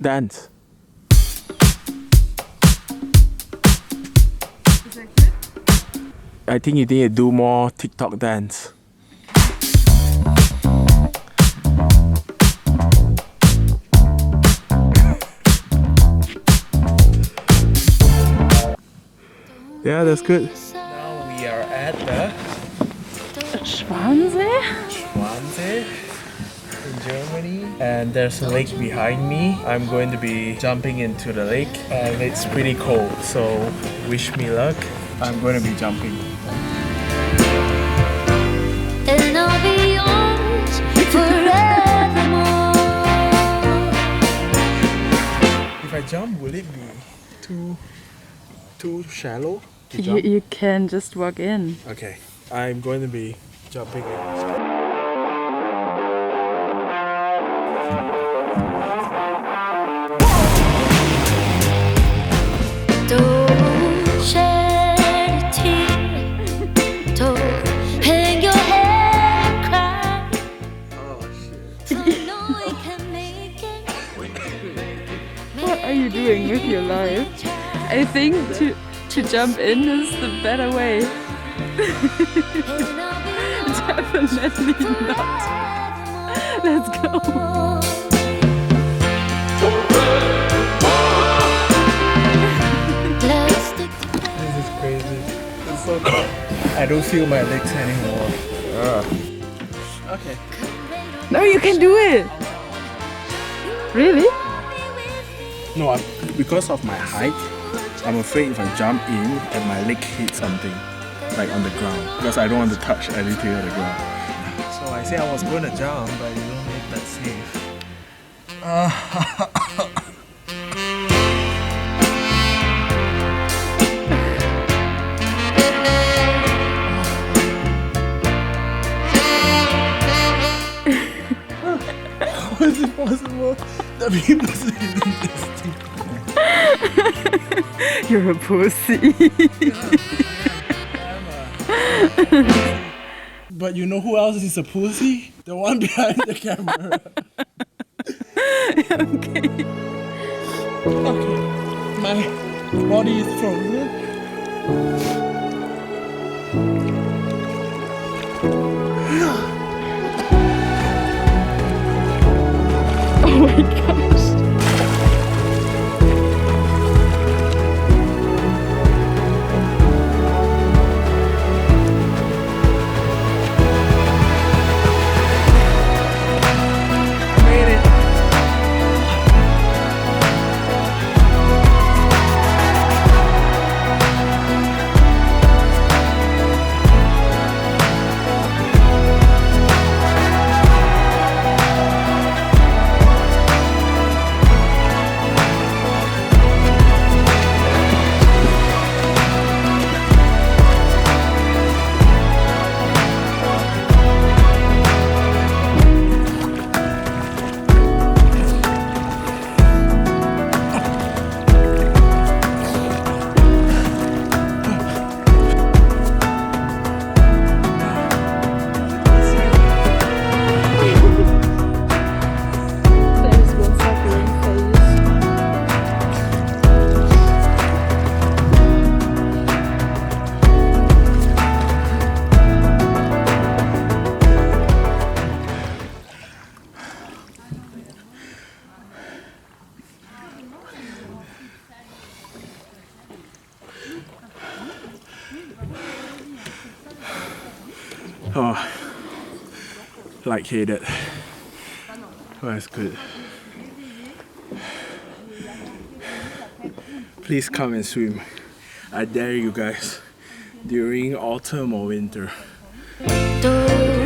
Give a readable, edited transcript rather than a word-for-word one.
Dance. Is that good? I think you need to do more TikTok dance. Yeah, that's good. Now we are at the Schwansee? Schwansee in Germany, and there's a lake behind me. I'm going to be jumping into the lake, and it's pretty cold, so wish me luck. I'm going to be jumping. And I'll be yours forevermore. If I jump, will it be too shallow to jump? You can just walk in. Okay, I'm going to be jumping in. Don't shed a tear. Don't hang your head and cry. Oh shit. I know we can make it. What are you doing with your life? I think to jump in is the better way. And I'll be yours Definitely not. Let's go. Let's stick together. This is crazy. It's so cold. I don't feel my legs anymore. Okay. No, you can do it. Really? No, because of my height, I'm afraid if I jump in and my leg hits something, like on the ground, because I don't want to touch anything on the ground. So I said I was going to jump, but you don't make that safe. How is it possible that people say this? You're a pussy. But you know who else is a pussy? The one behind the camera. Okay. Okay, my body is frozen. Oh my gosh. Made it. There's one suffering face. Oh, light-headed. Oh, that's good. Please come and swim. I dare you guys. During autumn or winter. Don't